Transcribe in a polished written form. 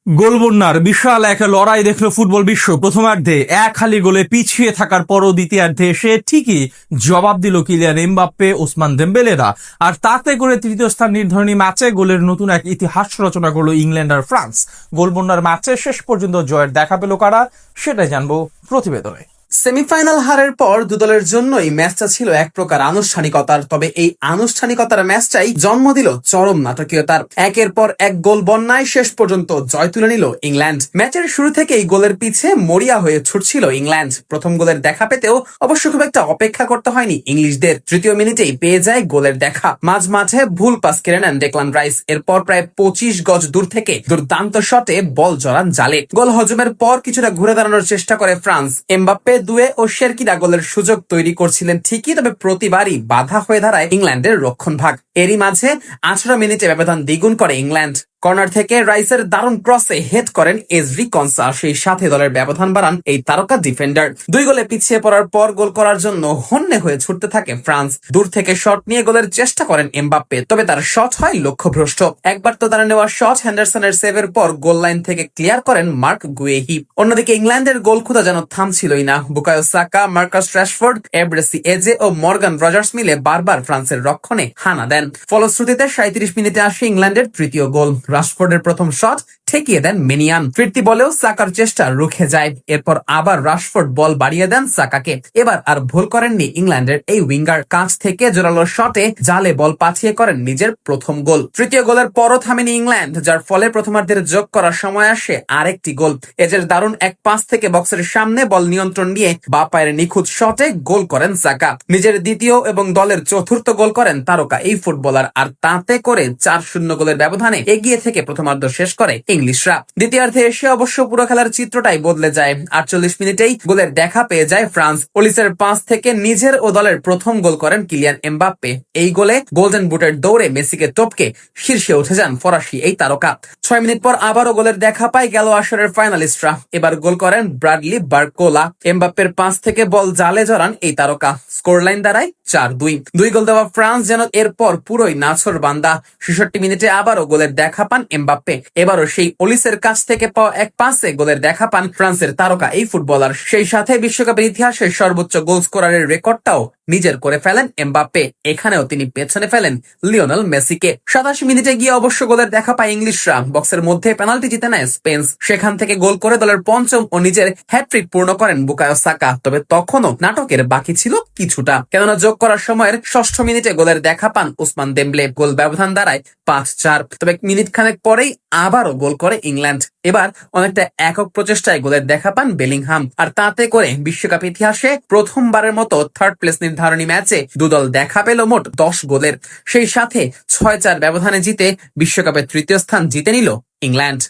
গোলবন্যার বিশাল এক লড়াই দেখলো ফুটবল বিশ্ব। প্রথমার্ধে এক হালি গোলে পিছিয়ে থাকার পরও দ্বিতীয়ার্ধে এসে ঠিকই জবাব দিল কিলিয়ান এমবাপ্পে, ওসমান দেমবেলেরা। আর তাতে করে তৃতীয় স্থান নির্ধারণী ম্যাচে গোলের নতুন এক ইতিহাস রচনা করলো ইংল্যান্ড আর ফ্রান্স। গোলবন্যার ম্যাচে শেষ পর্যন্ত জয়ের দেখা পেল কারা, সেটাই জানবো প্রতিবেদনে। সেমিফাইনাল হারের পর দুদলের জন্যই ম্যাচটা ছিল এক প্রকার আনুষ্ঠানিকতার। তবে এই আনুষ্ঠানিকতার ম্যাচটাই জন্ম দিল চরম নাটকীয়তার। একের পর এক গোল বন্যায় শেষ পর্যন্ত জয় তুলে নিল ইংল্যান্ড। ম্যাচের শুরু থেকেই গোলের পিছে মরিয়া হয়ে ছুটছিল ইংল্যান্ড। প্রথম গোলের দেখা পেতেও অবশ্য খুব একটা অপেক্ষা করতে হয়নি ইংলিশদের। তৃতীয় মিনিটেই পেয়ে যায় গোলের দেখা। মাঝ মাঠে ভুল পাস কেড়ে নেন ডেকলান রাইস। এরপর প্রায় 25 গজ দূর থেকে দুর্দান্ত শটে বল জড়ান জালে। গোল হজমের পর কিছুটা ঘুরে দাঁড়ানোর চেষ্টা করে ফ্রান্স। এমবাপ্পে, দুয়ে ও শেরকিরা গোলের সুযোগ তৈরি করছিলেন ঠিকই, তবে প্রতিবারই বাধা হয়ে দাঁড়ায় ইংল্যান্ডের রক্ষণভাগ। এরই মাঝে 18 মিনিটে ব্যবধান দ্বিগুণ করে ইংল্যান্ড। কর্নার থেকে রাইসের দারুণ ক্রসে হেড করেন এজরি কনসা। সেই সাথে দলের ব্যবধান বাড়ান এই তারকা ডিফেন্ডার। 2 গোলে পিছিয়ে পড়ার পর গোল করার জন্য হন্যে হয়ে ছুটতে থাকে ফ্রান্স। দূর থেকে শট নিয়ে গোলের চেষ্টা করেন এমবাপ্পে, তবে তার শট হয় লক্ষ্যভ্রষ্ট। একবার তো তারা নেওয়া শট হেন্ডারসনের সেভের পর গোল লাইন থেকে ক্লিয়ার করেন মার্ক গুয়েহি। অন্যদিকে ইংল্যান্ডের গোল খোঁজা যেন থামছিলই না। বুকায়ো সাকা, মার্কাস রাশফোর্ড, এব্রেসি এজে ও মর্গান রজার্স মিলে বারবার ফ্রান্সের রক্ষণে হানা দেন। ফলশ্রুতিতে 37 মিনিটে আসে ইংল্যান্ডের তৃতীয় গোল। রাশফোর্ডের প্রথম শট ঠেকিয়ে দেন মেনিয়ান। ফিরতি বলেও সাকার চেষ্টা রুখে যায়। এরপর আবার রাশফোর্ড বল বাড়িয়ে দেন সাকাকে। এবার আর ভুল করেননি ইংল্যান্ডের এই উইঙ্গার। কাছ থেকে জোরালো শটে জালে বল পাঠিয়ে করেন নিজের প্রথম গোল। তৃতীয় গোলের পরও থামেনি ইংল্যান্ড, যার ফলে প্রথমার্ধের যোগ করার সময় আসে আরেকটি গোল। এজের দারুণ এক পাস থেকে বক্সের সামনে বল নিয়ন্ত্রণ নিয়ে বা পায়ের নিখুঁত শটে গোল করেন সাকা। নিজের দ্বিতীয় এবং দলের চতুর্থ গোল করেন তারকা এই ফুটবলার। আর তাতে করে 4-0 গোলের ব্যবধানে এগিয়ে থেকে প্রথমার্ধ শেষ করে ইংলিশরা। দ্বিতীয়ার্ধে এসে অবশ্য পুরো খেলার চিত্রটাই বদলে যায়। 48 মিনিটেই গোলের দেখা পেয়ে যায় ফ্রান্স। ওলিসের পাস থেকে নিজের ও দলের প্রথম গোল করেন কিলিয়ান এমবাপ্পে। এই গোলে গোল্ডেন বুটের দৌড়ে মেসিকে টপকে শীর্ষে উঠে যান ফরাসি এই তারকা। 6 মিনিট পর আবারও গোলের দেখা পায় গেল আসরের ফাইনালিস্টরা। এবার গোল করেন ব্রাডলি বারকোলা। এমবাপ্পের পাস থেকে বল জালে জড়ান এই তারকা। স্কোর লাইন দাঁড়ায় 4-2। 2 গোল দেওয়া ফ্রান্স যেন এরপর পুরোই নাছর বান্দা। 66 মিনিটে আবারও গোলের দেখা পান এমবাপ্পে। এবারও সেই ওলিসের কাছ থেকে পাওয়া এক পাসে গোলের দেখা পান ফ্রান্সের তারকা এই ফুটবলার। সেই সাথে বিশ্বকাপের ইতিহাসে সর্বোচ্চ গোল স্কোরারের রেকর্ডটাও নিজের করে ফেলেন এমবাপ্পে। এখানেও তিনি পেছনে ফেলেন লিওনেল মেসিকে। 87 মিনিটে গিয়ে অবশ্য গোলের দেখা পায় ইংলিশরা। বক্সের মধ্যে পেনাল্টি জিতে নেয় স্পেন। সেখান থেকে গোল করে দলের পঞ্চম ও নিজের হ্যাট্রিক পূর্ণ করেন বুকায়ো সাকা। তবে তখনও নাটকের বাকি ছিল কিছুটা, কেননা যোগ করার সময়ের 6ষ্ঠ মিনিটে গোলের দেখা পান ওসমান দেমবেলে। গোল ব্যবধান দাঁড়ায় 5-4। তবে মিনিট খানেক পরেই আবারও গোল করে ইংল্যান্ড। এবার অনেকটা একক প্রচেষ্টায় গোলের দেখা পান বেলিংহাম। আর তাতে করে বিশ্বকাপ ইতিহাসে প্রথমবারের মতো থার্ড প্লেস নির্ধারণী ম্যাচে দুদল দেখা পেল মোট 10 গোলের। সেই সাথে 6-4 ব্যবধানে জিতে বিশ্বকাপের তৃতীয় স্থান জিতে নিল ইংল্যান্ড।